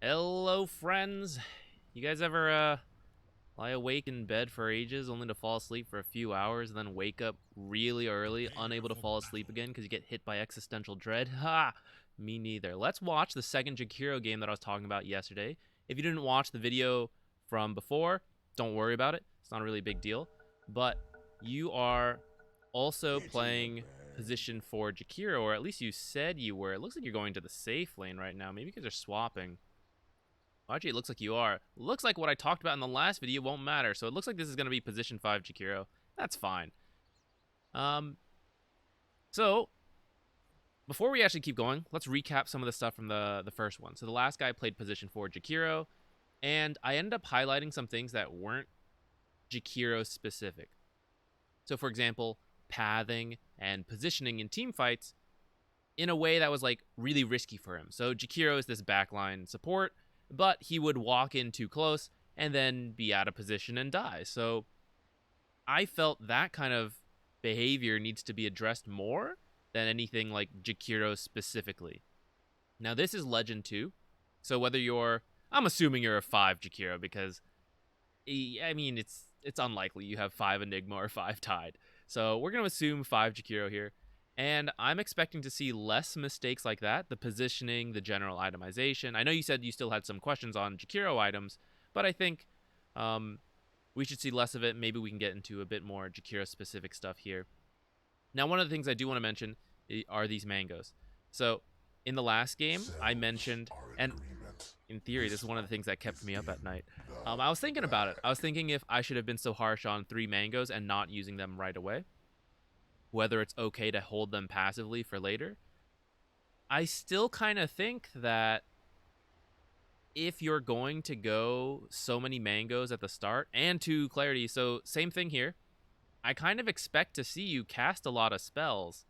Hello, friends. You guys ever lie awake in bed for ages only to fall asleep for a few hours and then wake up really early, unable to fall asleep again because you get hit by existential dread? Ha! Me neither. Let's watch the second Jakiro game that I was talking about yesterday. If you didn't watch the video from before, don't worry about it. It's not a really big deal. But you are also playing position for Jakiro, or at least you said you were. It looks like you're going to the safe lane right now. Maybe because they're swapping. Actually, it looks like you are. Looks like what I talked about in the last video won't matter. So it looks like this is going to be position 5 Jakiro. That's fine. So before we actually keep going, let's recap some of the stuff from the first one. So the last guy played position 4 Jakiro, and I ended up highlighting some things that weren't Jakiro specific. So for example, pathing and positioning in team fights in a way that was like really risky for him. So Jakiro is this backline support, but he would walk in too close and then be out of position and die. So I felt that kind of behavior needs to be addressed more than anything like Jakiro specifically. Now this is Legend 2, so whether you're, I'm assuming you're a 5 Jakiro because, I mean, it's unlikely you have 5 Enigma or 5 Tide. So we're going to assume 5 Jakiro here. And I'm expecting to see less mistakes like that, the positioning, the general itemization. I know you said you still had some questions on Jakiro items, but I think we should see less of it. Maybe we can get into a bit more Jakiro-specific stuff here. Now, one of the things I do want to mention are these mangoes. So, in the last game, I mentioned, and in theory, this is one of the things that kept me up at night. I was thinking about it. I was thinking if I should have been so harsh on 3 mangoes and not using them right away. Whether it's okay to hold them passively for later. I still kind of think that if you're going to go so many mangoes at the start and 2 clarity, so same thing here. I kind of expect to see you cast a lot of spells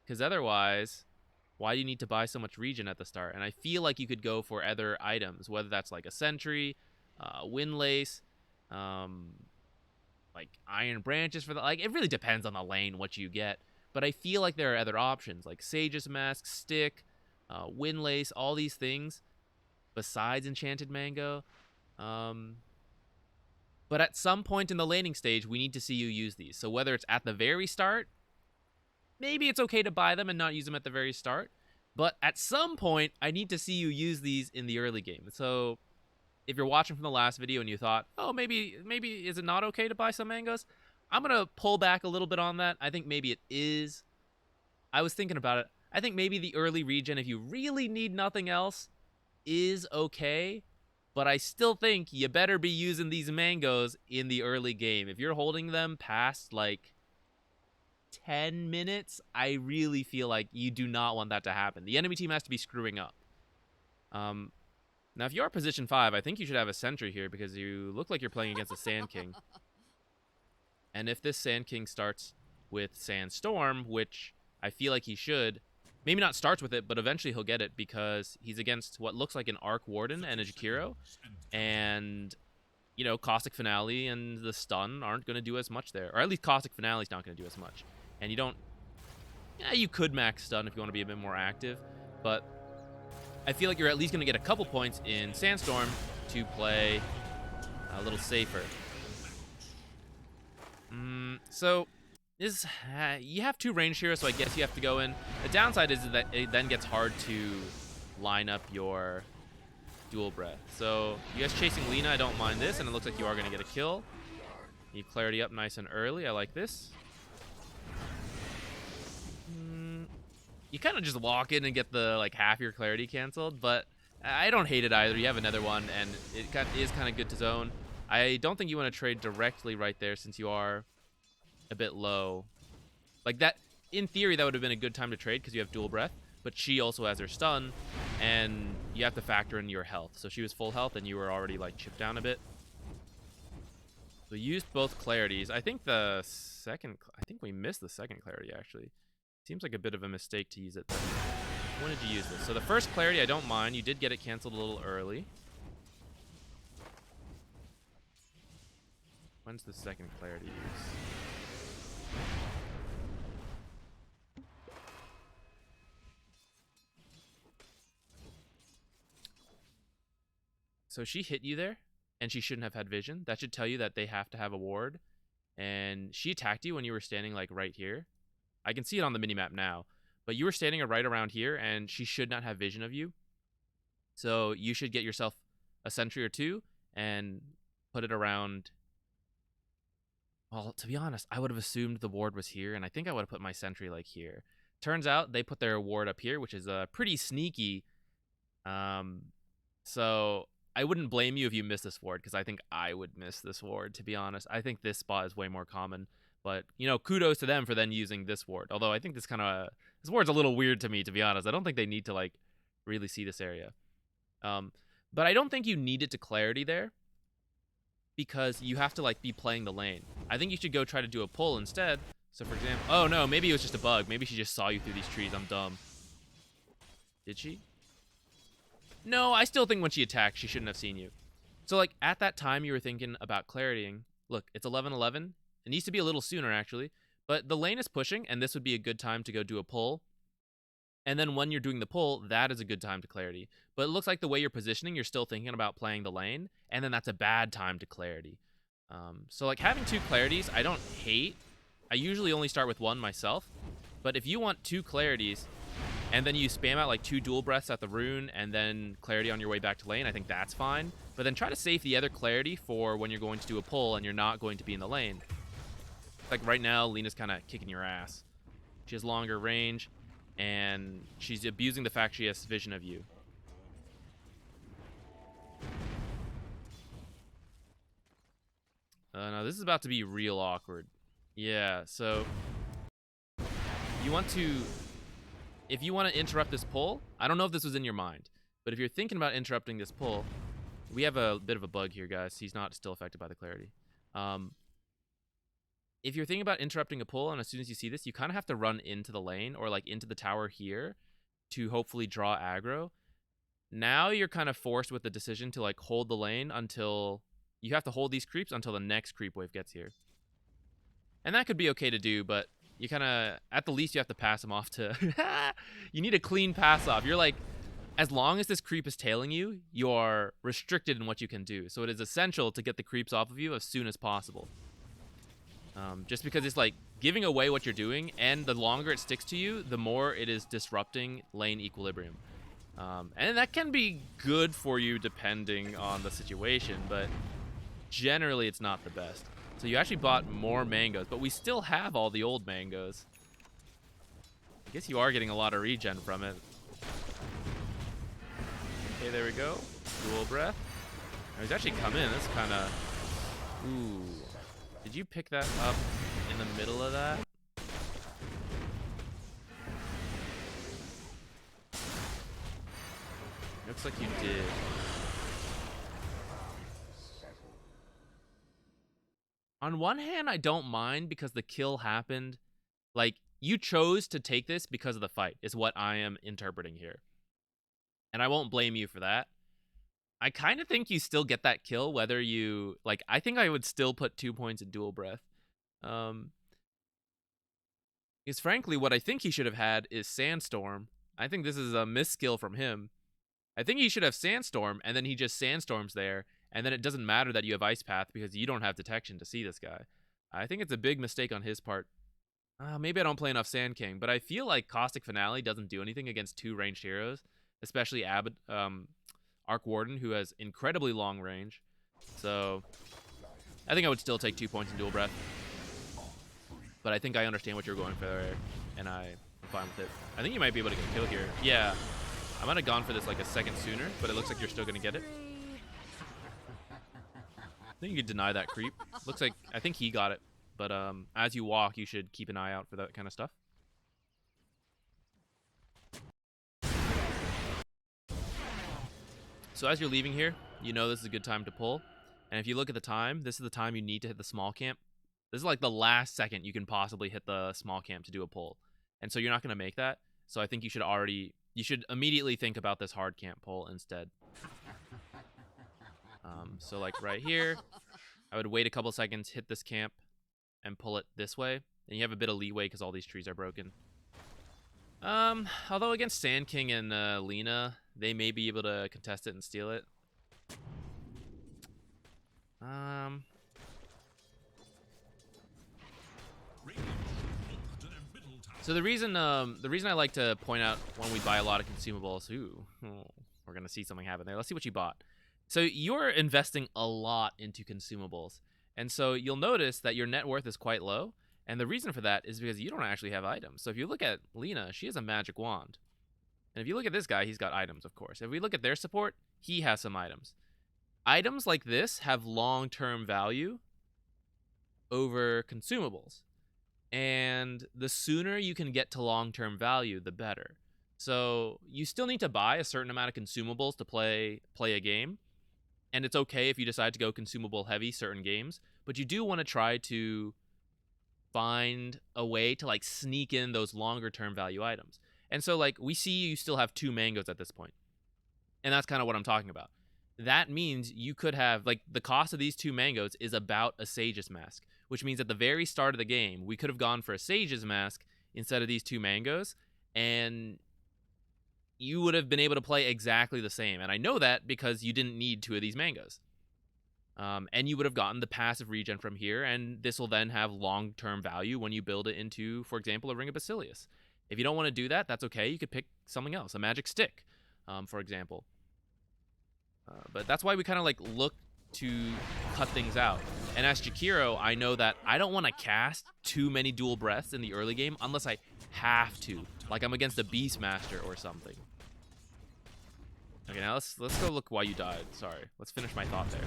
because otherwise, why do you need to buy so much regen at the start? And I feel like you could go for other items, whether that's like a sentry, windlace, like iron branches for the, like, it really depends on the lane what you get, but I feel like there are other options like Sage's Mask, Stick, Windlace, all these things besides Enchanted Mango. But at some point in the laning stage, we need to see you use these. So whether it's at the very start, maybe it's okay to buy them and not use them at the very start, but at some point, I need to see you use these in the early game. So if you're watching from the last video and you thought, oh, maybe is it not okay to buy some mangoes? I'm going to pull back a little bit on that. I think maybe it is. I was thinking about it. I think maybe the early regen, if you really need nothing else, is okay. But I still think you better be using these mangoes in the early game. If you're holding them past like 10 minutes, I really feel like you do not want that to happen. The enemy team has to be screwing up. Now, if you are position 5, I think you should have a sentry here because you look like you're playing against a Sand King. And if this Sand King starts with Sandstorm, which I feel like he should, maybe not starts with it, but eventually he'll get it because he's against what looks like an Arc Warden and a Jakiro. And, you know, Caustic Finale and the stun aren't going to do as much there. Or at least Caustic Finale's not going to do as much. And you don't... Yeah, you could max stun if you want to be a bit more active, but I feel like you're at least going to get a couple points in Sandstorm to play a little safer. So this you have 2 range heroes, so I guess you have to go in. The downside is that it then gets hard to line up your dual breath. So you guys chasing Lina, I don't mind this, and it looks like you are going to get a kill. You clarity up nice and early. I like this. You kind of just walk in and get the like half your clarity canceled, but I don't hate it either. You have another one, and it is kind of good to zone. I don't think you want to trade directly right there since you are a bit low. Like that, in theory, that would have been a good time to trade because you have dual breath, but she also has her stun, and you have to factor in your health. So she was full health, and you were already like chipped down a bit. So we used both clarities. I think we missed the second clarity actually. Seems like a bit of a mistake to use it. When did you use this? So the first clarity, I don't mind. You did get it canceled a little early. When's the second clarity use? So she hit you there, and she shouldn't have had vision. That should tell you that they have to have a ward. And she attacked you when you were standing like right here. I can see it on the minimap now. But you were standing right around here, and she should not have vision of you. So you should get yourself a sentry or two and put it around. Well, to be honest, I would have assumed the ward was here, and I think I would have put my sentry like here. Turns out they put their ward up here, which is pretty sneaky. So I wouldn't blame you if you missed this ward, because I think I would miss this ward, to be honest. I think this spot is way more common. But, you know, kudos to them for then using this ward. Although I think this ward's a little weird to me, to be honest. I don't think they need to, like, really see this area. But I don't think you needed to clarity there, because you have to, like, be playing the lane. I think you should go try to do a pull instead. So, for example... Oh, no, maybe it was just a bug. Maybe she just saw you through these trees. I'm dumb. Did she? No, I still think when she attacked, she shouldn't have seen you. So, like, at that time, you were thinking about claritying. Look, it's 11:11. It needs to be a little sooner, actually. But the lane is pushing, and this would be a good time to go do a pull. And then when you're doing the pull, that is a good time to clarity. But it looks like the way you're positioning, you're still thinking about playing the lane, and then that's a bad time to clarity. So, like, having two clarities, I don't hate. I usually only start with one myself. But if you want two clarities, and then you spam out, like, 2 dual breaths at the rune, and then clarity on your way back to lane, I think that's fine. But then try to save the other clarity for when you're going to do a pull, and you're not going to be in the lane. Like, right now, Lena's kind of kicking your ass. She has longer range, and she's abusing the fact she has vision of you. No, this is about to be real awkward. Yeah, so you want to... If you want to interrupt this pull, I don't know if this was in your mind, but if you're thinking about interrupting this pull, we have a bit of a bug here, guys. He's not still affected by the clarity. If you're thinking about interrupting a pull, and as soon as you see this, you kind of have to run into the lane or, like, into the tower here to hopefully draw aggro. Now you're kind of forced with the decision to, like, hold the lane until... You have to hold these creeps until the next creep wave gets here. And that could be okay to do, but you kind of... At the least, you have to pass them off to... You need a clean pass off. You're like... As long as this creep is tailing you, you are restricted in what you can do. So it is essential to get the creeps off of you as soon as possible. Just because it's like giving away what you're doing, and the longer it sticks to you, the more it is disrupting lane equilibrium. And that can be good for you depending on the situation, but generally it's not the best. So you actually bought more mangoes, but we still have all the old mangoes. I guess you are getting a lot of regen from it. Okay, there we go. Dual breath. Oh, he's actually come in. That's kind of... Ooh. Did you pick that up in the middle of that? Looks like you did. On one hand, I don't mind because the kill happened. Like, you chose to take this because of the fight, is what I am interpreting here. And I won't blame you for that. I kind of think you still get that kill, whether you... Like, I think I would still put 2 points in dual breath. Because frankly, what I think he should have had is Sandstorm. I think this is a miskill from him. I think he should have Sandstorm, and then he just Sandstorms there, and then it doesn't matter that you have Ice Path because you don't have detection to see this guy. I think it's a big mistake on his part. Maybe I don't play enough Sand King, but I feel like Caustic Finale doesn't do anything against 2 ranged heroes, especially Arc Warden, who has incredibly long range. So I think I would still take 2 points in dual breath. But I think I understand what you're going for there, and I'm fine with it. I think you might be able to get a kill here. Yeah, I might have gone for this like a second sooner, but it looks like you're still going to get it. I think you could deny that creep. Looks like, I think he got it. But as you walk, you should keep an eye out for that kind of stuff. So as you're leaving here, you know this is a good time to pull. And if you look at the time, this is the time you need to hit the small camp. This is like the last second you can possibly hit the small camp to do a pull. And so you're not going to make that. So I think you should immediately think about this hard camp pull instead. So like right here, I would wait a couple seconds, hit this camp, and pull it this way. And you have a bit of leeway because all these trees are broken. Although against Sand King and Lena, they may be able to contest it and steal it. Um, so the reason I like to point out when we buy a lot of consumables, we're gonna see something happen there. Let's see what you bought. So you're investing a lot into consumables, and so you'll notice that your net worth is quite low. And the reason for that is because you don't actually have items. So if you look at Lena, she has a magic wand. And if you look at this guy, he's got items, of course. If we look at their support, he has some items. Items like this have long-term value over consumables. And the sooner you can get to long-term value, the better. So you still need to buy a certain amount of consumables to play a game. And it's okay if you decide to go consumable heavy certain games. But you do want to try to find a way to like sneak in those longer term value items. And so like we see you still have 2 mangoes at this point. And that's kind of what I'm talking about. That means you could have like the cost of these 2 mangoes is about a Sage's Mask, which means at the very start of the game, we could have gone for a Sage's Mask instead of these 2 mangoes, and you would have been able to play exactly the same. And I know that because you didn't need 2 of these mangoes. And you would have gotten the passive regen from here, and this will then have long-term value when you build it into, for example, a Ring of Basilius. If you don't want to do that, that's okay. You could pick something else, a magic stick, for example. But that's why we kind of like look to cut things out. And as Jakiro, I know that I don't want to cast too many dual breaths in the early game unless I have to, like I'm against a Beastmaster or something. Okay, now let's go look why you died. Sorry, let's finish my thought there.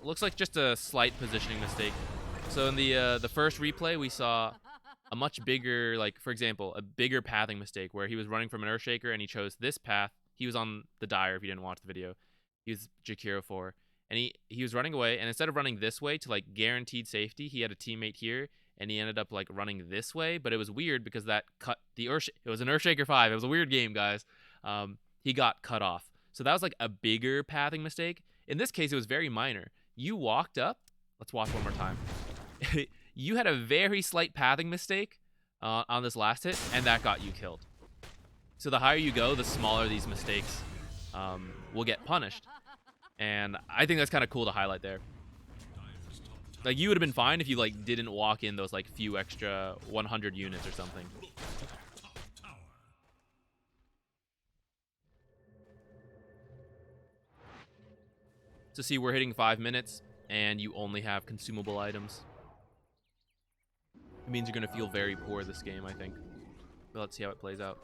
Looks like just a slight positioning mistake. So in the first replay, we saw a much bigger, like for example, a bigger pathing mistake where he was running from an Earthshaker and he chose this path. He was on the Dire if you didn't watch the video. He was Jakiro 4. And he was running away, and instead of running this way to like guaranteed safety, he had a teammate here, and he ended up like running this way. But it was weird because that cut the It was an Earthshaker 5. It was a weird game, guys. He got cut off. So that was like a bigger pathing mistake. In this case, it was very minor. You walked up. Let's watch one more time. You had a very slight pathing mistake on this last hit, and that got you killed. So the higher you go, the smaller these mistakes will get punished. And I think that's kind of cool to highlight there. Like, you would have been fine if you, like, didn't walk in those, like, few extra 100 units or something. So see, we're hitting 5 minutes, and you only have consumable items. It means you're going to feel very poor this game, I think. But let's see how it plays out.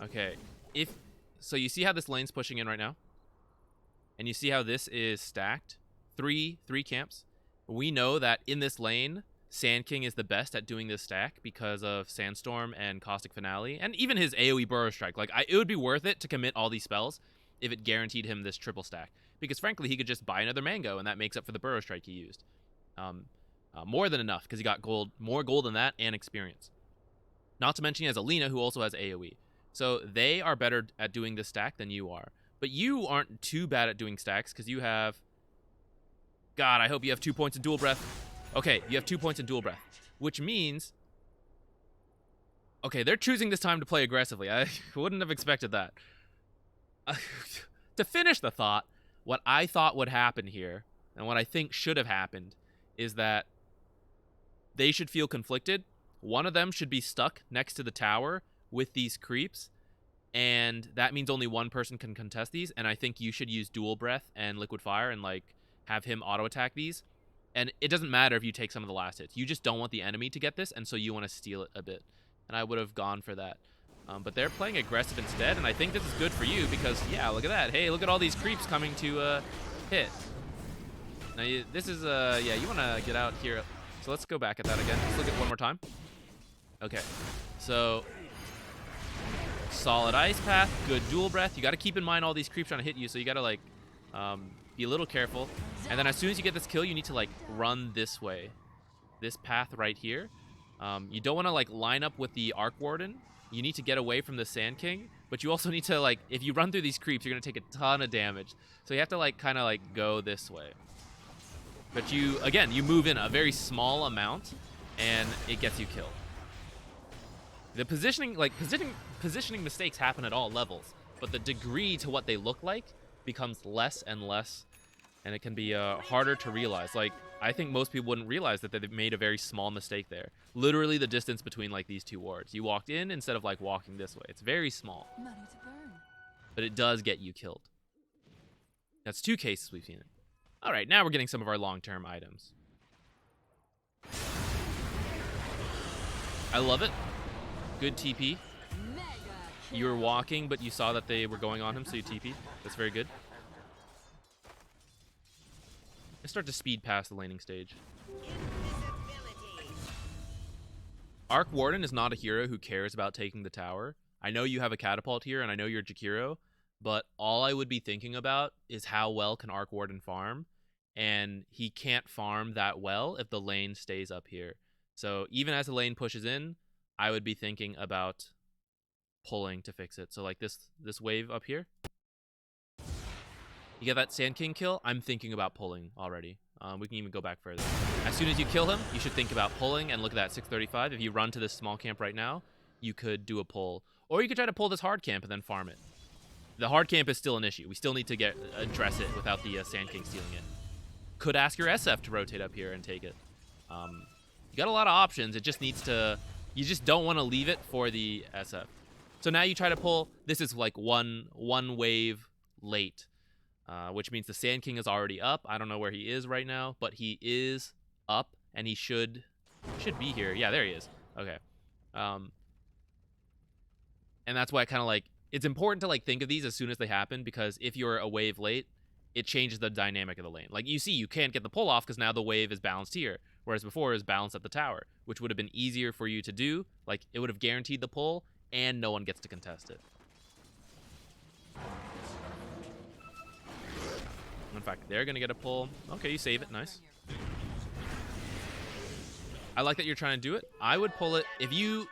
Okay. So you see how this lane's pushing in right now? And you see how this is stacked? Three camps. We know that in this lane, Sand King is the best at doing this stack because of Sandstorm and Caustic Finale, and even his AoE Burrow Strike. Like, it would be worth it to commit all these spells if it guaranteed him this triple stack. Because frankly, he could just buy another Mango, and that makes up for the Burrow Strike he used. More than enough, because he got more gold than that, and experience. Not to mention he has Alina, who also has AoE. So they are better at doing this stack than you are. But you aren't too bad at doing stacks, because you have... God, I hope you have 2 points in Dual Breath. Okay, you have 2 points in Dual Breath. Which means... Okay, they're choosing this time to play aggressively. I wouldn't have expected that. To finish the thought, what I thought would happen here, and what I think should have happened, is that they should feel conflicted. One of them should be stuck next to the tower with these creeps, and that means only one person can contest these, and I think you should use Dual Breath and Liquid Fire and, like, have him auto-attack these. And it doesn't matter if you take some of the last hits. You just don't want the enemy to get this, and so you want to steal it a bit. And I would have gone for that. But they're playing aggressive instead, and I think this is good for you because, yeah, look at that. Hey, look at all these creeps coming to hit. Now, this is, yeah, you want to get out here. So let's go back at that again. Let's look at it one more time. Okay. So... solid ice path, good dual breath. You got to keep in mind all these creeps trying to hit you, so you got to like be a little careful. And then as soon as you get this kill, you need to like run this way, this path right here. You don't want to like line up with the Arc Warden. You need to get away from the Sand King, but you also need to like, if you run through these creeps, you're gonna take a ton of damage. So you have to like kind of like go this way. But you, again, you move in a very small amount, and it gets you killed. The positioning, like positioning mistakes happen at all levels. but the degree to what they look like becomes less and less, and it can be harder to realize. Like, I think most people wouldn't realize that they've made a very small mistake there. Literally the distance between like these two wards. You walked in instead of like walking this way. It's very small. Money to burn. But it does get you killed. That's 2 cases we've seen it. All right, now we're getting some of our long-term items. I love it. Good TP. You were walking, but you saw that they were going on him, so you TP'd. That's very good. I start to speed past the laning stage. Arc Warden is not a hero who cares about taking the tower. I know you have a catapult here, and I know you're Jakiro, but all I would be thinking about is how well can Arc Warden farm, and he can't farm that well if the lane stays up here. So even as the lane pushes in, I would be thinking about pulling to fix it. So like this wave up here, you get that Sand King kill, I'm thinking about pulling already. We can even go back further. As soon as you kill him, you should think about pulling, and look at that 635. If you run to this small camp right now, you could do a pull. Or you could try to pull this hard camp and then farm it. The hard camp is still an issue. We still need to address it without the Sand King stealing it. Could ask your SF to rotate up here and take it. You got a lot of options. It just needs to... You just don't want to leave it for the SF. So now you try to pull. This is like one wave late. Which means the Sand King is already up. I don't know where he is right now, but he is up, and he should be here. Yeah, there he is. Okay. And that's why I kind of like, it's important to like think of these as soon as they happen, because if you're a wave late, it changes the dynamic of the lane. Like you see, you can't get the pull off because now the wave is balanced here, whereas before it was balanced at the tower, which would have been easier for you to do. Like it would have guaranteed the pull, and no one gets to contest it. In fact, they're going to get a pull. Okay, you save it. Nice. I like that you're trying to do it. I would pull it. If you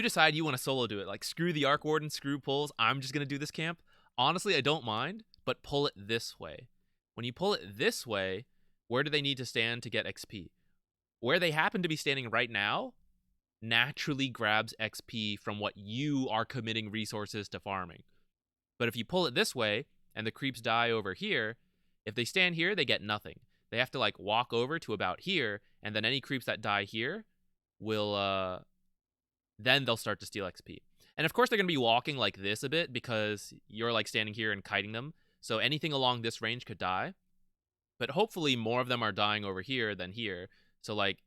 decide you want to solo do it, like screw the Arc Warden, screw pulls, I'm just going to do this camp. Honestly, I don't mind, but pull it this way. When you pull it this way, where do they need to stand to get XP? Where they happen to be standing right now naturally grabs XP from what you are committing resources to farming. But if you pull it this way and the creeps die over here, if they stand here, they get nothing. They have to like walk over to about here, and then any creeps that die here will then they'll start to steal XP. And of course they're going to be walking like this a bit because you're like standing here and kiting them. So anything along this range could die. But hopefully more of them are dying over here than here. So like,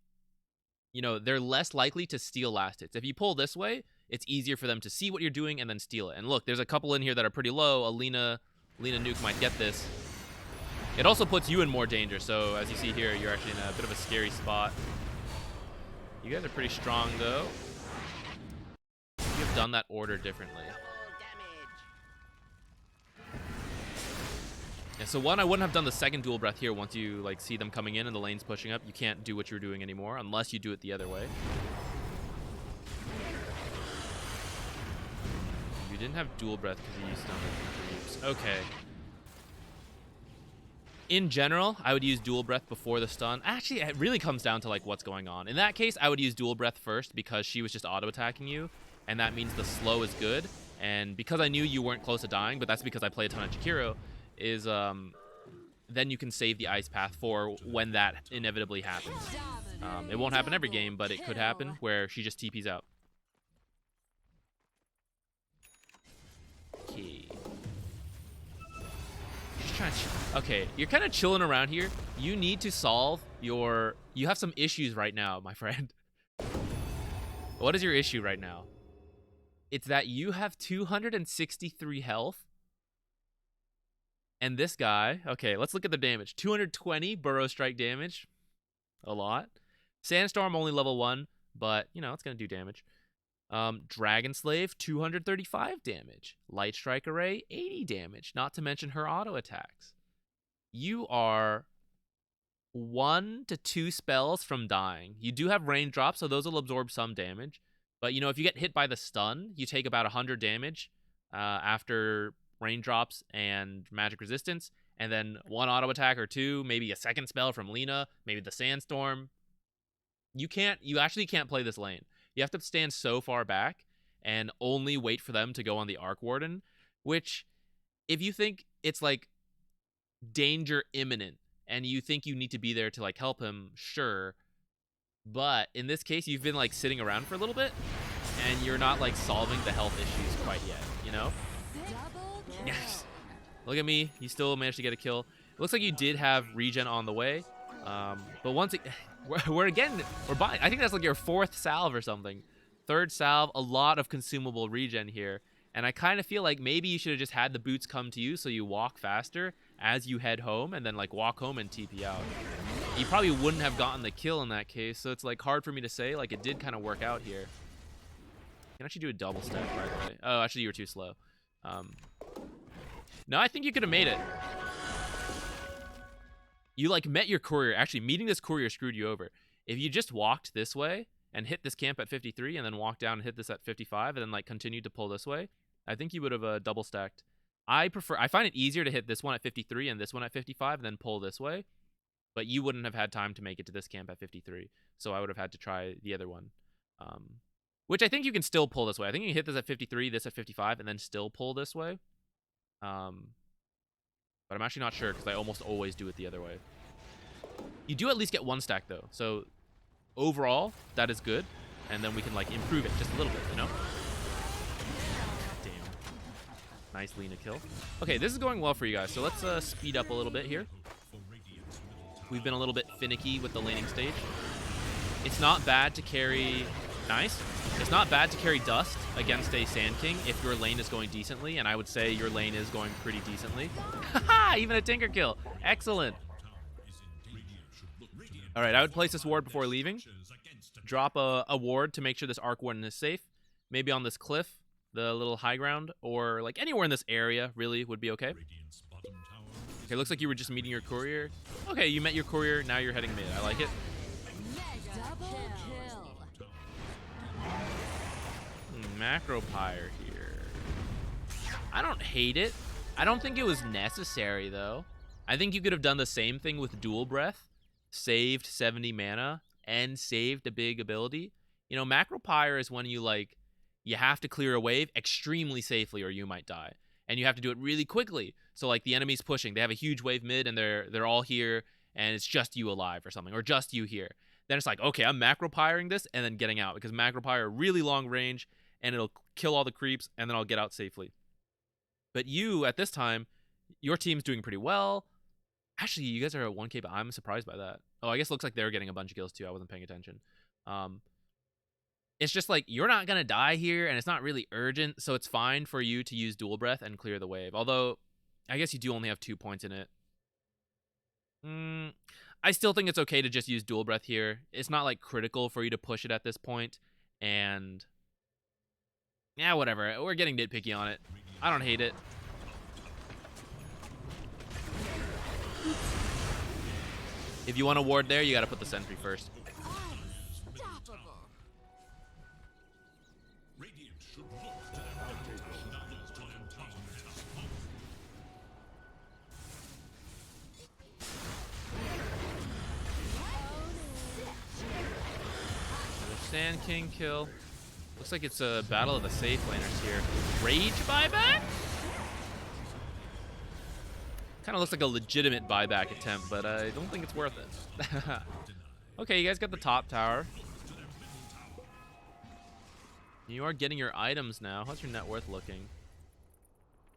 you know, they're less likely to steal last hits. If you pull this way, it's easier for them to see what you're doing and then steal it. And look, there's a couple in here that are pretty low. Alina Nuke might get this. It also puts you in more danger, so as you see here, you're actually in a bit of a scary spot. You guys are pretty strong, though. You have done that order differently. Yeah, so one, I wouldn't have done the second dual breath here once you like see them coming in and the lane's pushing up. You can't do what you're doing anymore unless you do it the other way. You didn't have dual breath because you used stun. Okay. In general, I would use dual breath before the stun. Actually, it really comes down to like what's going on. In that case, I would use dual breath first because she was just auto attacking you, and that means the slow is good. And because I knew you weren't close to dying, but that's because I play a ton of Jakiro, is then you can save the ice path for when that inevitably happens. It won't happen every game, but it could happen where she just TPs out. Okay. Okay, you're kind of chilling around here. You need to solve your... You have some issues right now, my friend. What is your issue right now? It's that you have 263 health. And this guy... Okay, let's look at the damage. 220 Burrow Strike damage. A lot. Sandstorm only level 1, but, you know, it's going to do damage. Dragon Slave, 235 damage. Light Strike Array, 80 damage. Not to mention her auto attacks. You are 1 to 2 spells from dying. You do have raindrops, so those will absorb some damage. But, you know, if you get hit by the stun, you take about 100 damage after raindrops and magic resistance. And then 1 auto attack or 2, maybe a second spell from Lina, maybe the Sandstorm. You actually can't play this lane. You have to stand so far back and only wait for them to go on the Arc Warden which if you think it's like danger imminent and you think you need to be there to like help him, sure. But in this case, you've been like sitting around for a little bit and you're not like solving the health issues quite yet, you know? Yes. Look at me. You still managed to get a kill. It looks like you did have regen on the way. But once it, we're buying. I think that's like your 4th salve or something. 3rd salve, a lot of consumable regen here. And I kind of feel like maybe you should have just had the boots come to you so you walk faster as you head home and then like walk home and TP out. You probably wouldn't have gotten the kill in that case, so it's like hard for me to say. Like it did kind of work out here. You can actually do a double stack, by the way. Oh, actually you were too slow. No, I think you could have made it. You like met your courier. Actually, meeting this courier screwed you over. If you just walked this way and hit this camp at 53 and then walked down and hit this at 55 and then like continued to pull this way, I think you would have double stacked. I find it easier to hit this one at 53 and this one at 55 and then pull this way. But you wouldn't have had time to make it to this camp at 53. So I would have had to try the other one. Which I think you can still pull this way. I think you can hit this at 53, this at 55, and then still pull this way. But I'm actually not sure because I almost always do it the other way. You do at least get 1 stack though. So overall, that is good. And then we can like improve it just a little bit, you know? Damn. Nice Lina kill. Okay, this is going well for you guys. So let's speed up a little bit here. We've been a little bit finicky with the laning stage. It's not bad to carry... Nice. It's not bad to carry Dust against a Sand King if your lane is going decently, and I would say your lane is going pretty decently. Haha! Even a Tinker kill. Excellent. Alright, I would place this ward before leaving. Drop a ward to make sure this Arc Warden is safe. Maybe on this cliff, the little high ground, or like anywhere in this area, really, would be okay. Okay, looks like you were just meeting your courier. Okay, you met your courier, now you're heading mid. I like it. Macropyre here. I don't hate it. I don't think it was necessary, though. I think you could have done the same thing with Dual Breath, saved 70 mana, and saved a big ability. You know, Macropyre is when you, like, you have to clear a wave extremely safely or you might die. And you have to do it really quickly. So, like, the enemy's pushing. They have a huge wave mid, and they're all here, and it's just you alive or something, or just you here. Then it's like, okay, I'm Macropyring this, and then getting out, because Macropyre really long range, and it'll kill all the creeps, and then I'll get out safely. But you, at this time, your team's doing pretty well. Actually, you guys are at 1k, but I'm surprised by that. Oh, I guess it looks like they're getting a bunch of kills, too. I wasn't paying attention. It's just like, you're not going to die here, and it's not really urgent, so it's fine for you to use Dual Breath and clear the wave. Although, I guess you do only have 2 points in it. I still think it's okay to just use Dual Breath here. It's not, like, critical for you to push it at this point, and... yeah, whatever. We're getting nitpicky on it. I don't hate it. If you want a ward there, you gotta put the sentry first. Another Sand King kill. Looks like it's a battle of the safe laners here. Rage buyback? Kind of looks like a legitimate buyback attempt, but I don't think it's worth it. Okay, you guys got the top tower. You are getting your items now. How's your net worth looking?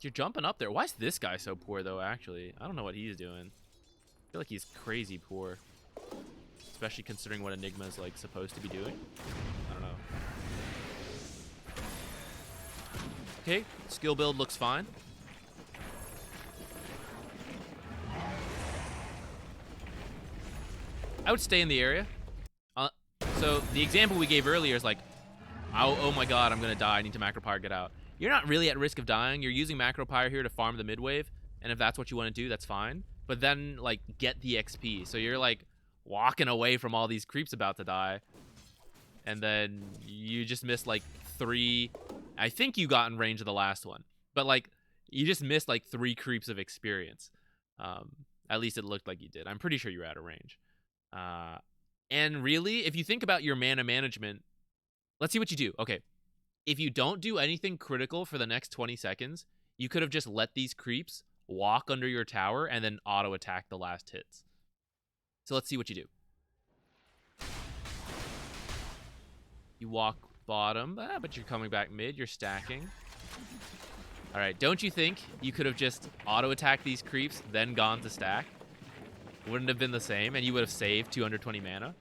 You're jumping up there. Why is this guy so poor, though, actually? I don't know what he's doing. I feel like he's crazy poor. Especially considering what Enigma is, like, supposed to be doing. I don't know. Okay, skill build looks fine. I would stay in the area. So the example we gave earlier is like, oh my god, I'm gonna die, I need to Macropyre, get out. You're not really at risk of dying. You're using Macropyre here to farm the mid wave, and if that's what you want to do, that's fine. But then, like, get the XP. So you're, like, walking away from all these creeps about to die, and then you just missed, like, 3... I think you got in range of the last one, but, like, you just missed, like, 3 creeps of experience. At least it looked like you did. I'm pretty sure you were out of range. And really, if you think about your mana management, let's see what you do. Okay, if you don't do anything critical for the next 20 seconds, you could have just let these creeps walk under your tower and then auto attack the last hits. So let's see what you do. You walk bottom, but you're coming back mid, you're stacking. All right, don't you think you could have just auto attacked these creeps, then gone to stack? Wouldn't have been the same, and you would have saved 220 mana.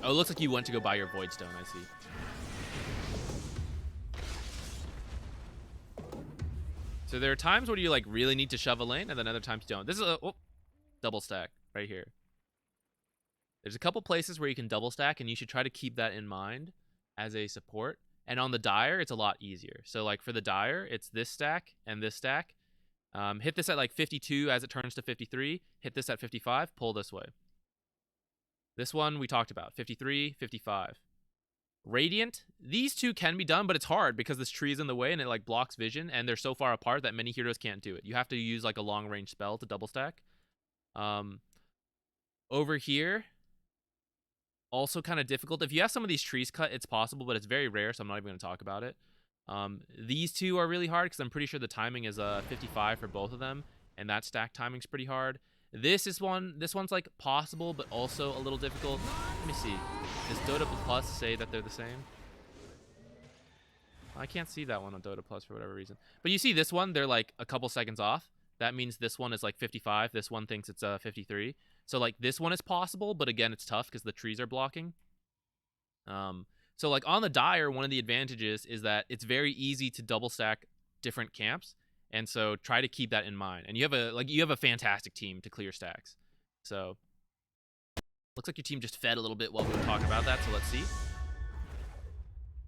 Oh, it looks like you went to go buy your Void Stone, I see. So there are times where you like really need to shove a lane, and then other times you don't. This is a double stack right here. There's a couple places where you can double stack, and you should try to keep that in mind as a support. And on the Dire, it's a lot easier. So like for the Dire, it's this stack and this stack. Hit this at like 52 as it turns to 53. Hit this at 55, pull this way. This one we talked about, 53, 55. Radiant, these two can be done, but it's hard because this tree is in the way and it like blocks vision, and they're so far apart that many heroes can't do it. You have to use like a long range spell to double stack. Over here, also kind of difficult. If you have some of these trees cut, it's possible, but it's very rare, so I'm not even going to talk about it. These two are really hard because I'm pretty sure the timing is 55 for both of them, and that stack timing's pretty hard. This one's like possible, but also a little difficult. Let me see. Does Dota Plus say that they're the same? I can't see that one on Dota Plus for whatever reason. But you see this one, they're like a couple seconds off. That means this one is like 55. This one thinks it's 53. So like this one is possible, but again, it's tough because the trees are blocking. So like on the Dire, one of the advantages is that it's very easy to double stack different camps. And so try to keep that in mind. And you have a fantastic team to clear stacks. So looks like your team just fed a little bit while we were talking about that. So let's see.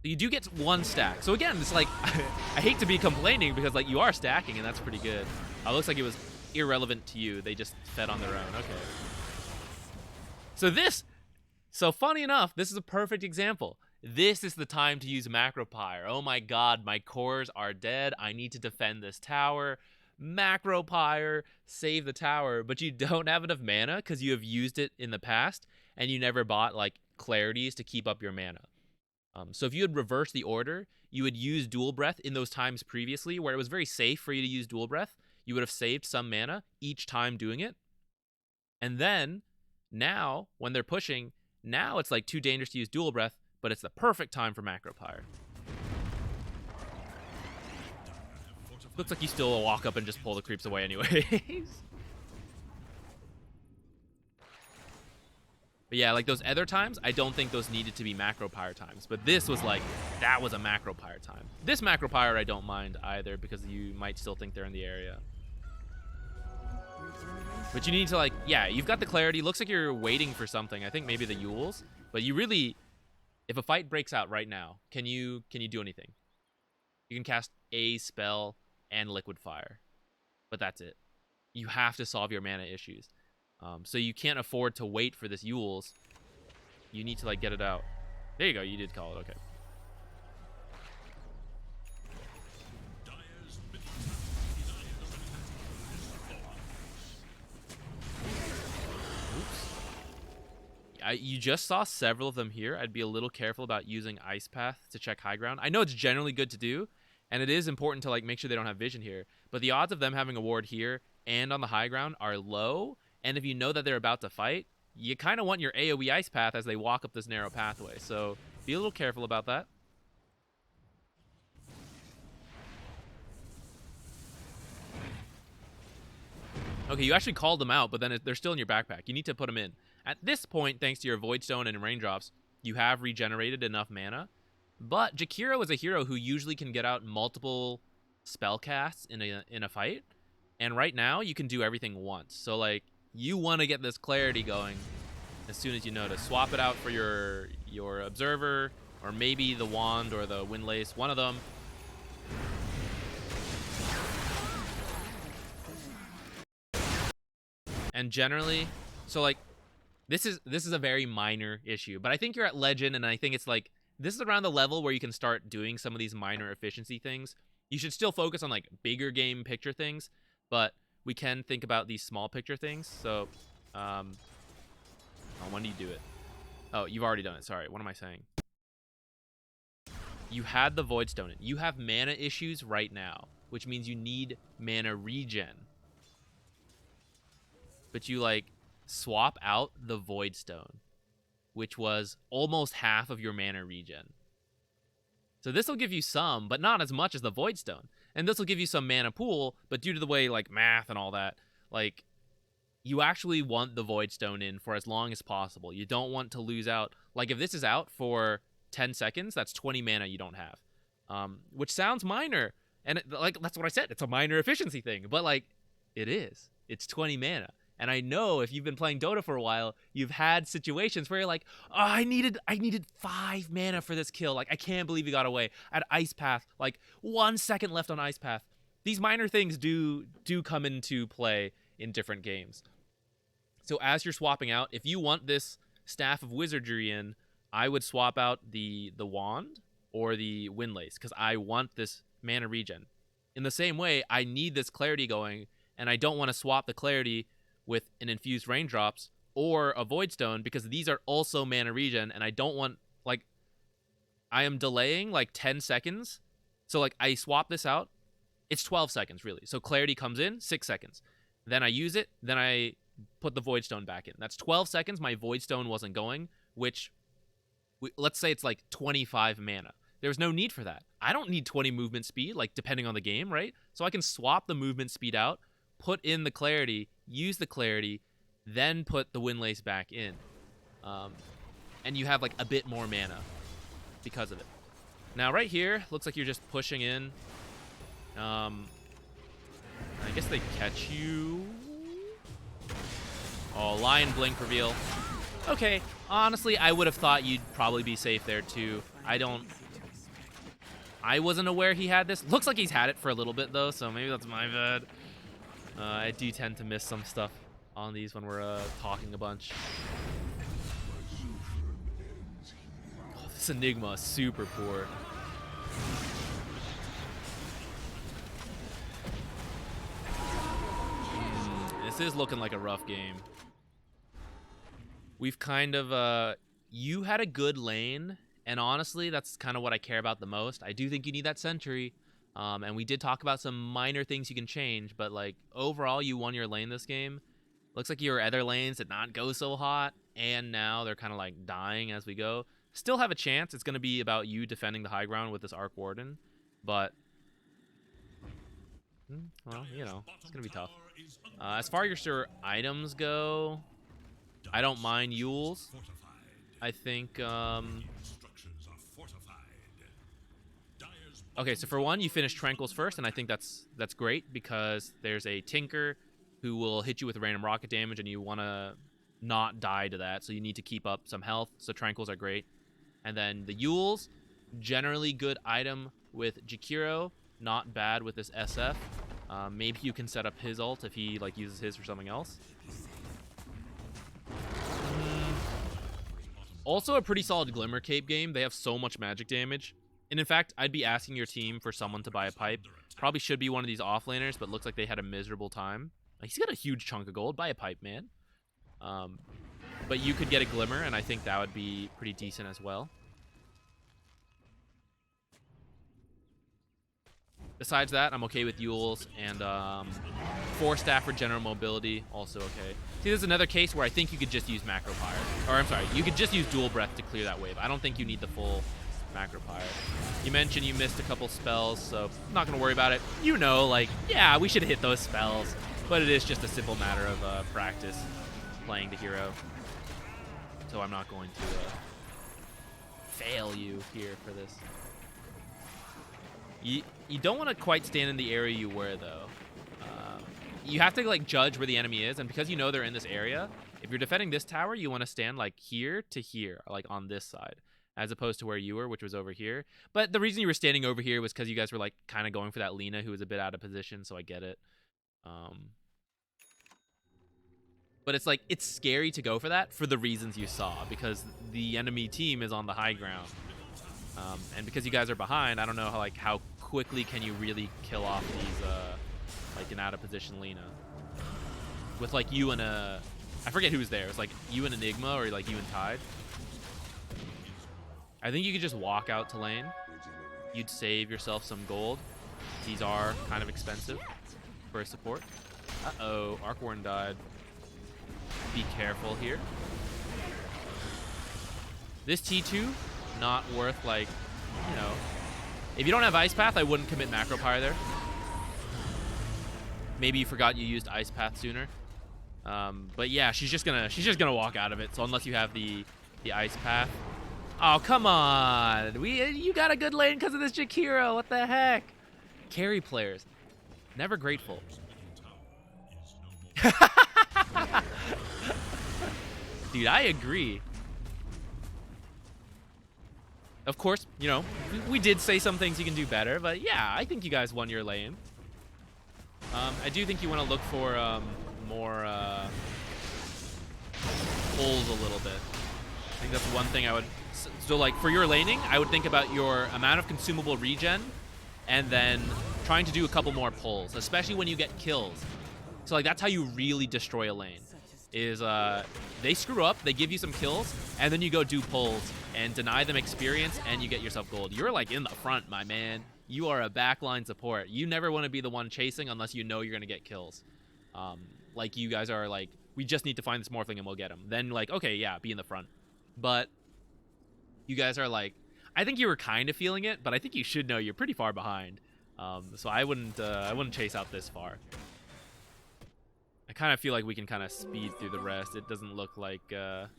You do get one stack. So again, it's like I hate to be complaining because like you are stacking and that's pretty good. Looks like it was irrelevant to you. They just fed on their own. Okay. So funny enough, this is a perfect example. This is the time to use Macropyre. Oh my god, my cores are dead. I need to defend this tower. Macropyre, save the tower. But you don't have enough mana because you have used it in the past and you never bought like clarities to keep up your mana. So if you had reversed the order, you would use Dual Breath in those times previously where it was very safe for you to use Dual Breath. You would have saved some mana each time doing it. And then, now, when they're pushing, now it's like too dangerous to use Dual Breath, but it's the perfect time for Macropyre. Looks like you still walk up and just pull the creeps away anyways. But yeah, like those other times, I don't think those needed to be Macropyre times. But this was like, that was a Macropyre time. This Macropyre I don't mind either because you might still think they're in the area. But you need to like, yeah, you've got the clarity. Looks like you're waiting for something. I think maybe the Yules. But you really, if a fight breaks out right now, can you do anything? You can cast a spell and Liquid Fire. But that's it. You have to solve your mana issues. So you can't afford to wait for this Yules. You need to like get it out. There you go. You did call it. Okay. You just saw several of them here. I'd be a little careful about using Ice Path to check high ground. I know it's generally good to do, and it is important to like make sure they don't have vision here. But the odds of them having a ward here and on the high ground are low. And if you know that they're about to fight, you kind of want your AoE Ice Path as they walk up this narrow pathway. So be a little careful about that. Okay, you actually called them out, but then they're still in your backpack. You need to put them in. At this point, thanks to your Void Stone and Raindrops, you have regenerated enough mana. But Jakiro is a hero who usually can get out multiple spell casts in a fight. And right now, you can do everything once. So, like, you want to get this clarity going as soon as you notice. Swap it out for your Observer, or maybe the Wand or the Windlace, one of them. And generally, so like, this is a very minor issue, but I think you're at Legend, and I think it's like, this is around the level where you can start doing some of these minor efficiency things. You should still focus on like bigger game picture things, but we can think about these small picture things. So, when do you do it? Oh, you've already done it. Sorry, what am I saying? You had the Void Stone in. You have mana issues right now, which means you need mana regen. But you, like, swap out the Void Stone, which was almost half of your mana regen. So this will give you some, but not as much as the Void Stone. And this will give you some mana pool, but due to the way, like, math and all that, like, you actually want the Void Stone in for as long as possible. You don't want to lose out. Like, if this is out for 10 seconds, that's 20 mana you don't have. Which sounds minor. And, like, that's what I said. It's a minor efficiency thing. But, like, it is. It's 20 mana. And I know if you've been playing Dota for a while, you've had situations where you're like, oh, I needed 5 mana for this kill. Like, I can't believe he got away. I had Ice Path. Like, 1 second left on Ice Path. These minor things do come into play in different games. So as you're swapping out, if you want this Staff of Wizardry in, I would swap out the wand or the Windlace, because I want this mana regen. In the same way, I need this clarity going, and I don't want to swap the clarity with an infused raindrops or a void stone, because these are also mana regen, and I don't want, like, I am delaying like 10 seconds. So like I swap this out, it's 12 seconds really. So clarity comes in 6 seconds. Then I use it, then I put the void stone back in. That's 12 seconds my void stone wasn't going, which let's say it's like 25 mana. There's no need for that. I don't need 20 movement speed, like depending on the game, right? So I can swap the movement speed out, put in the clarity, use the clarity, then put the windlace back in. And you have like a bit more mana because of it. Now right here, looks like you're just pushing in. I guess they catch you. Oh, Lion Blink reveal. Okay, honestly, I would have thought you'd probably be safe there too. I wasn't aware he had this. Looks like he's had it for a little bit though, so maybe that's my bad. I do tend to miss some stuff on these when we're talking a bunch. Oh, this Enigma is super poor. This is looking like a rough game. We've kind of, you had a good lane, and honestly, that's kind of what I care about the most. I do think you need that sentry, and we did talk about some minor things you can change, but like overall, you won your lane this game. Looks like your other lanes did not go so hot, and now they're kind of like dying as we go. Still have a chance. It's going to be about you defending the high ground with this Arc Warden, but well, you know, it's going to be tough. As far as your items go, I don't mind Yules. I think, okay, so for one, you finish Tranquils first, and I think that's great, because there's a Tinker who will hit you with random rocket damage, and you want to not die to that, so you need to keep up some health, so Tranquils are great. And then the Yules, generally good item with Jakiro, not bad with this SF. Maybe you can set up his ult if he like uses his for something else. Also a pretty solid Glimmer Cape game. They have so much magic damage. And in fact, I'd be asking your team for someone to buy a pipe. Probably should be one of these offlaners, but looks like they had a miserable time. He's got a huge chunk of gold. Buy a pipe, man. But you could get a Glimmer, and I think that would be pretty decent as well. Besides that, I'm okay with Yules, and 4 staff for general mobility, also okay. See, this is another case where I think you could just use Macropyre. Or, I'm sorry, you could just use Dual Breath to clear that wave. I don't think you need the full Macropyre. You mentioned you missed a couple spells, so I'm not going to worry about it. You know, like, yeah, we should hit those spells. But it is just a simple matter of practice playing the hero. So I'm not going to fail you here for this. You don't want to quite stand in the area you were, though. You have to like judge where the enemy is, and because you know they're in this area, if you're defending this tower, you want to stand like here to here, like on this side, as opposed to where you were, which was over here. But the reason you were standing over here was because you guys were like kind of going for that Lina, who was a bit out of position, so I get it. But it's like, it's scary to go for that for the reasons you saw, because the enemy team is on the high ground. And because you guys are behind, I don't know how quickly can you really kill off these, like an out of position Lina. With like you and a, I forget who's there. It's like you and Enigma, or like you and Tide. I think you could just walk out to lane. you'd save yourself some gold. These are kind of expensive for a support. Uh-oh, Arc Warden died. Be careful here. This T2, not worth, like, you know. If you don't have Ice Path, I wouldn't commit Macropyre there. Maybe you forgot you used Ice Path sooner. But yeah, she's just gonna walk out of it. So unless you have the Ice Path. Oh, come on. You got a good lane because of this Jakiro. What the heck? Carry players. Never grateful. Dude, I agree. Of course, you know, we did say some things you can do better, but yeah, I think you guys won your lane. I do think you want to look for more pulls a little bit. I think that's one thing I would... So, like, for your laning, I would think about your amount of consumable regen and then trying to do a couple more pulls, especially when you get kills. So, like, that's how you really destroy a lane. Is they screw up, they give you some kills, and then you go do pulls and deny them experience, and you get yourself gold. You're, like, in the front, my man. You are a backline support. You never want to be the one chasing unless you know you're going to get kills. Like, you guys are like, we just need to find this Morphling and we'll get him. Then, like, okay, yeah, be in the front. But you guys are like, I think you were kind of feeling it, but I think you should know you're pretty far behind. So I wouldn't chase out this far. I kind of feel like we can kind of speed through the rest. It doesn't look like got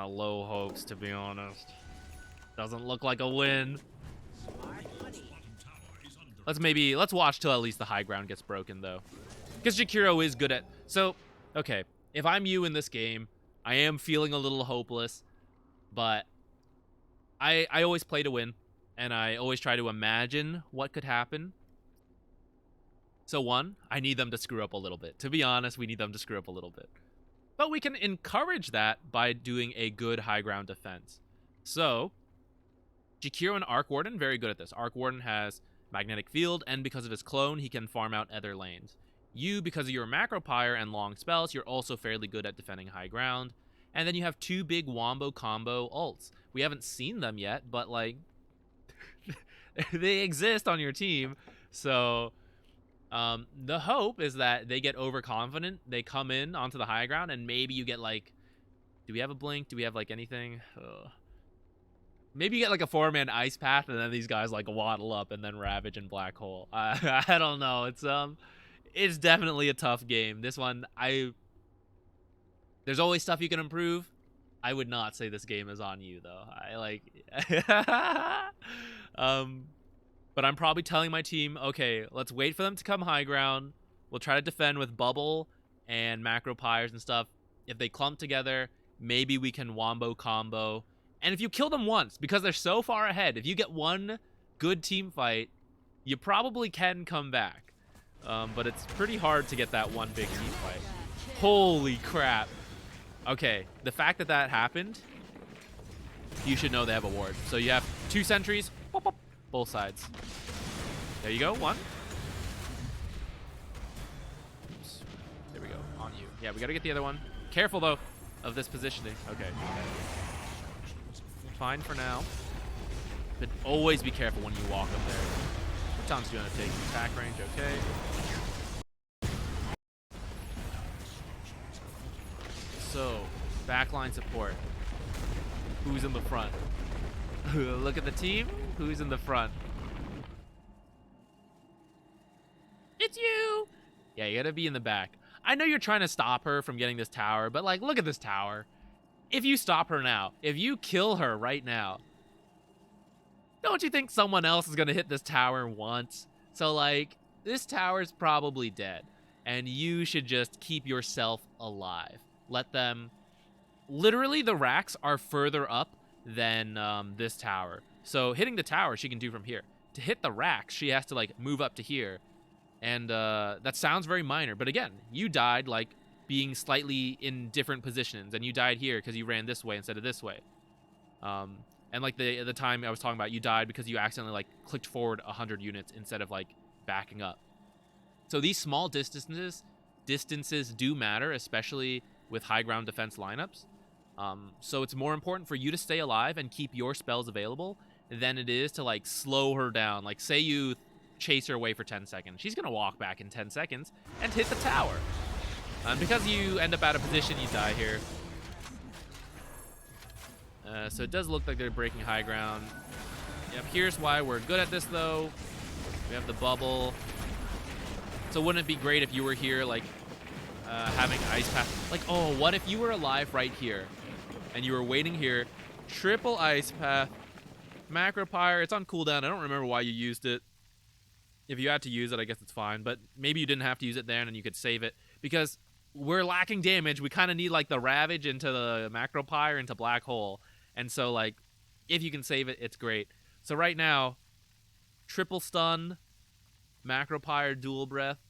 low hopes, to be honest. Doesn't look like a win. Let's watch till at least the high ground gets broken, though. Because Jakiro is good at... So, okay, if I'm you in this game, I am feeling a little hopeless, but I always play to win, and I always try to imagine what could happen. So one, I need them to screw up a little bit. To be honest, we need them to screw up a little bit. But we can encourage that by doing a good high ground defense. So, Jakiro and Arc Warden, very good at this. Arc Warden has Magnetic Field, and because of his clone, he can farm out other lanes. You, because of your Macropyre and long spells, you're also fairly good at defending high ground. And then you have two big wombo combo ults. We haven't seen them yet, but, like, they exist on your team. So, the hope is that they get overconfident, they come in onto the high ground, and maybe you get, like... Do we have a blink? Do we have, like, anything? Maybe you get, like, a 4-man Ice Path, and then these guys, like, waddle up and then Ravage and Black Hole. I don't know. It's definitely a tough game. This one, there's always stuff you can improve. I would not say this game is on you, though. But I'm probably telling my team, okay, let's wait for them to come high ground. We'll try to defend with Bubble and Macropyres and stuff. If they clump together, maybe we can wombo combo. And if you kill them once, because they're so far ahead, if you get one good team fight, you probably can come back. But it's pretty hard to get that one big team fight. Holy crap. Okay, the fact that that happened, you should know they have a ward. So you have 2 sentries, pop, pop, both sides. There you go, 1. Oops. There we go, on you. Yeah, we gotta get the other one. Careful, though, of this positioning. Okay. Fine for now. But always be careful when you walk up there. Tom's doing a take attack range, okay. So, backline support. Who's in the front? Look at the team. Who's in the front? It's you! Yeah, you gotta be in the back. I know you're trying to stop her from getting this tower, but, like, look at this tower. If you stop her now, if you kill her right now, don't you think someone else is going to hit this tower once? So, like, this tower's probably dead. And you should just keep yourself alive. Let them... Literally, the racks are further up than this tower. So, hitting the tower, she can do from here. To hit the racks, she has to, like, move up to here. And that sounds very minor. But again, you died, like, being slightly in different positions. And you died here because you ran this way instead of this way. And, like, the time I was talking about, you died because you accidentally, like, clicked forward 100 units instead of, like, backing up. So these small distances do matter, especially with high ground defense lineups. So it's more important for you to stay alive and keep your spells available than it is to like slow her down. Like say you chase her away for 10 seconds. She's going to walk back in 10 seconds and hit the tower. Because you end up out of position, you die here. So it does look like they're breaking high ground. Yep, here's why we're good at this, though. We have the bubble. So wouldn't it be great if you were here, like, having ice path? Like, oh, what if you were alive right here, and you were waiting here, triple ice path, Macropyre, it's on cooldown. I don't remember why you used it. If you had to use it, I guess it's fine. But maybe you didn't have to use it there, and you could save it. Because we're lacking damage. We kind of need, like, the Ravage into the Macropyre into Black Hole. And so, like, if you can save it, it's great. So right now, triple stun, Macropyre, dual breath,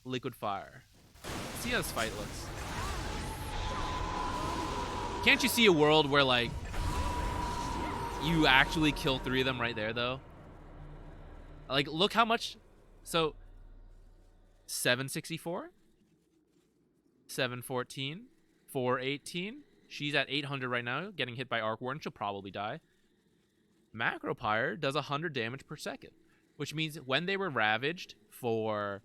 liquid fire. Let's see how this fight looks. Can't you see a world where, like, you actually kill 3 of them right there, though? Like, look how much... So, 764? 714? 418? She's at 800 right now, getting hit by Arc Warden. She'll probably die. Macropyre does 100 damage per second, which means when they were ravaged for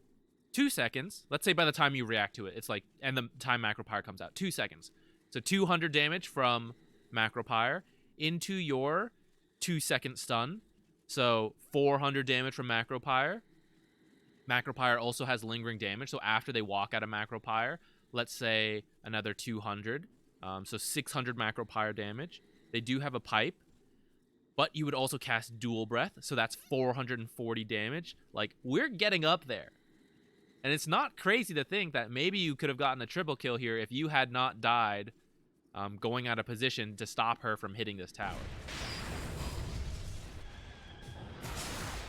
2 seconds, let's say by the time you react to it, it's like, and the time Macropyre comes out, 2 seconds. So 200 damage from Macropyre into your 2-second stun. So 400 damage from Macropyre. Macropyre also has lingering damage. So after they walk out of Macropyre, let's say another 200. So 600 Macropyre damage. They do have a pipe, but you would also cast dual breath. So that's 440 damage. Like, we're getting up there. And it's not crazy to think that maybe you could have gotten a triple kill here if you had not died going out of position to stop her from hitting this tower.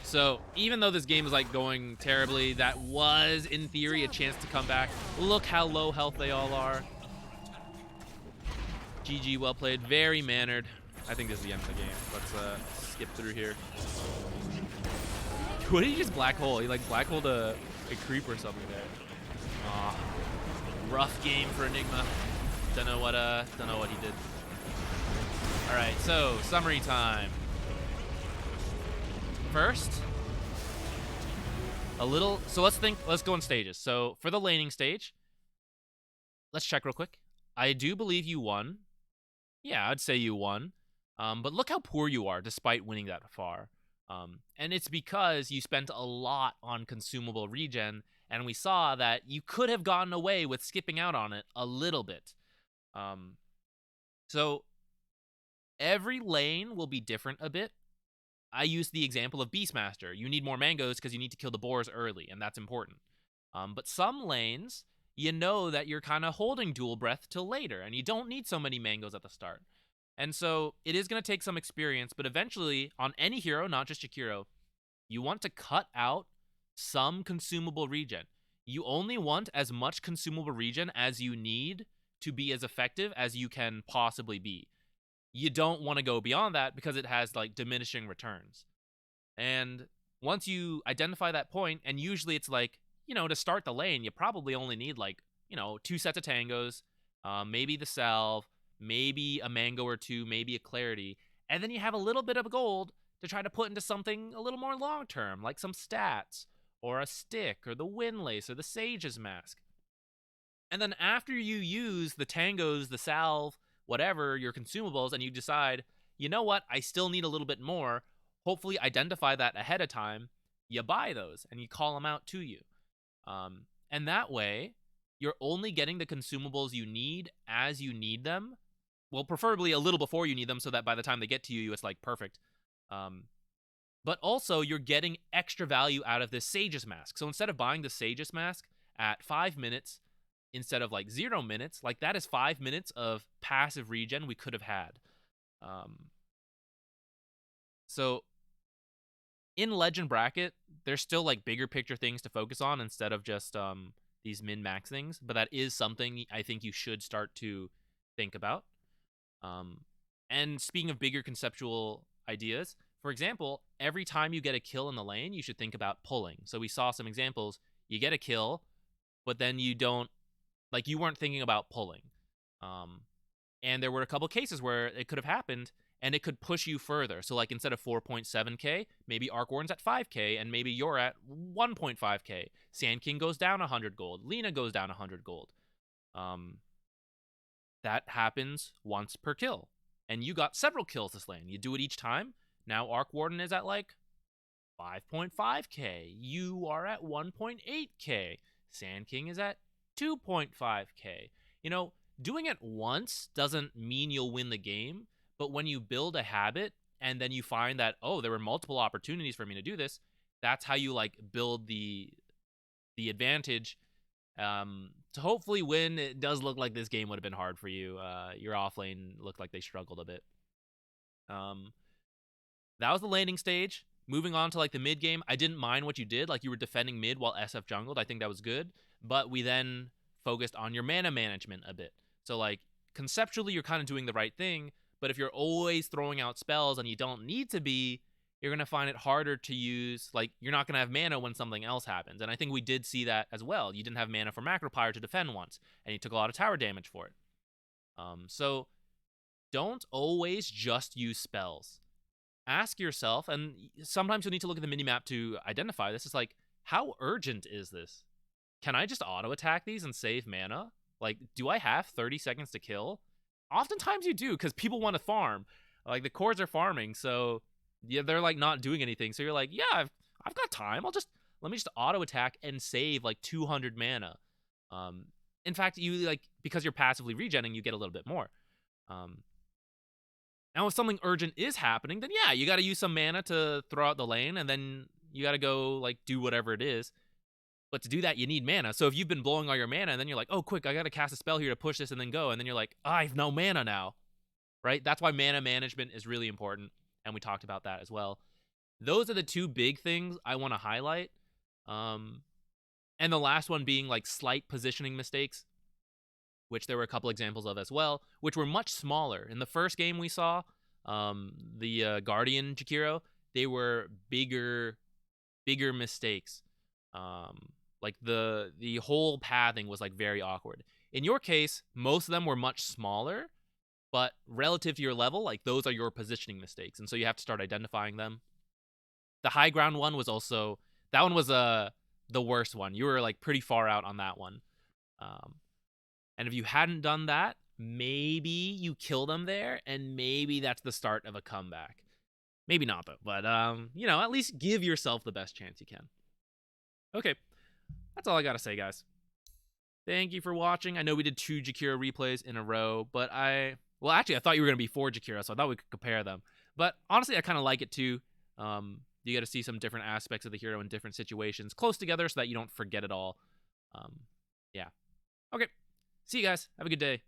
So even though this game is like going terribly, that was in theory a chance to come back. Look how low health they all are. GG, well played, very mannered. I think this is the end of the game. Let's skip through here. What did he just black hole? He like black holed a creep or something there. Aw, rough game for Enigma. Don't know what he did. All right, so summary time. First, so let's go in stages. So for the laning stage, let's check real quick. I do believe you won. Yeah, I'd say you won. But look how poor you are despite winning that far. And it's because you spent a lot on consumable regen, and we saw that you could have gotten away with skipping out on it a little bit. So every lane will be different a bit. I used the example of Beastmaster. You need more mangoes because you need to kill the boars early, and that's important. But some lanes, you know that you're kind of holding dual breath till later, and you don't need so many mangoes at the start. And so it is going to take some experience, but eventually, on any hero, not just Jakiro, you want to cut out some consumable regen. You only want as much consumable regen as you need to be as effective as you can possibly be. You don't want to go beyond that because it has like diminishing returns. And once you identify that point, and usually it's like, you know, to start the lane, you probably only need like, you know, 2 sets of tangos, maybe the salve, maybe a mango or 2, maybe a clarity. And then you have a little bit of gold to try to put into something a little more long-term, like some stats, or a stick, or the windlace, or the sage's mask. And then after you use the tangos, the salve, whatever, your consumables, and you decide, you know what, I still need a little bit more, hopefully identify that ahead of time, you buy those, and you call them out to you. And that way, you're only getting the consumables you need as you need them. Well, preferably a little before you need them so that by the time they get to you, it's like perfect. But also, you're getting extra value out of this Sage's Mask. So instead of buying the Sage's Mask at 5 minutes, instead of like 0 minutes, like that is 5 minutes of passive regen we could have had. So in Legend Bracket, there's still like bigger picture things to focus on instead of just these min-max things, but that is something I think you should start to think about. And speaking of bigger conceptual ideas, for example, every time you get a kill in the lane, you should think about pulling. So we saw some examples. You get a kill, but then you don't, like you weren't thinking about pulling. And there were a couple cases where it could have happened, and it could push you further. So like instead of 4.7k, maybe Arc Warden's at 5k, and maybe you're at 1.5k. Sand King goes down 100 gold. Lina goes down 100 gold. That happens once per kill, and you got several kills this lane. You do it each time. Now Arc Warden is at like 5.5k. You are at 1.8k. Sand King is at 2.5k. You know, doing it once doesn't mean you'll win the game, but when you build a habit and then you find that, oh, there were multiple opportunities for me to do this, that's how you like build the advantage to hopefully win. It does look like this game would have been hard for you. Your offlane looked like they struggled a bit. That was the laning stage. Moving on to like the mid game, I didn't mind what you did. Like you were defending mid while SF jungled. I think that was good. But we then focused on your mana management a bit. So like conceptually, you're kind of doing the right thing. But if you're always throwing out spells and you don't need to be, you're going to find it harder to use. Like you're not going to have mana when something else happens. And I think we did see that as well. You didn't have mana for Macropyre to defend once, and you took a lot of tower damage for it. So don't always just use spells. Ask yourself, and sometimes you'll need to look at the minimap to identify this. It's like, how urgent is this? Can I just auto attack these and save mana? Like, do I have 30 seconds to kill? Oftentimes you do, because people want to farm. Like the cores are farming, so yeah, they're like not doing anything. So you're like, yeah, I've got time. Let me just auto attack and save like 200 mana. In fact, you like, because you're passively regenning, you get a little bit more. Now, if something urgent is happening, then yeah, you got to use some mana to throw out the lane, and then you got to go like do whatever it is. But to do that, you need mana. So if you've been blowing all your mana, and then you're like, oh, quick, I got to cast a spell here to push this and then go. And then you're like, I have no mana now, right? That's why mana management is really important. And we talked about that as well. Those are the two big things I want to highlight. And the last one being like slight positioning mistakes, which there were a couple examples of as well, which were much smaller. In the first game we saw, the Guardian Jakiro, they were bigger mistakes. Like the whole pathing was like very awkward. In your case, most of them were much smaller, but relative to your level, like those are your positioning mistakes, and so you have to start identifying them. The high ground one was also, that one was the worst one. You were like pretty far out on that one. And if you hadn't done that, maybe you kill them there, and maybe that's the start of a comeback. Maybe not though, but you know, at least give yourself the best chance you can. Okay, that's all I gotta say, guys. Thank you for watching. I know we did 2 Jakiro replays in a row, but well, actually, I thought you were gonna be 4 Jakiro, so I thought we could compare them. But honestly, I kind of like it too. You got to see some different aspects of the hero in different situations close together so that you don't forget it all. Yeah. Okay. See you guys. Have a good day.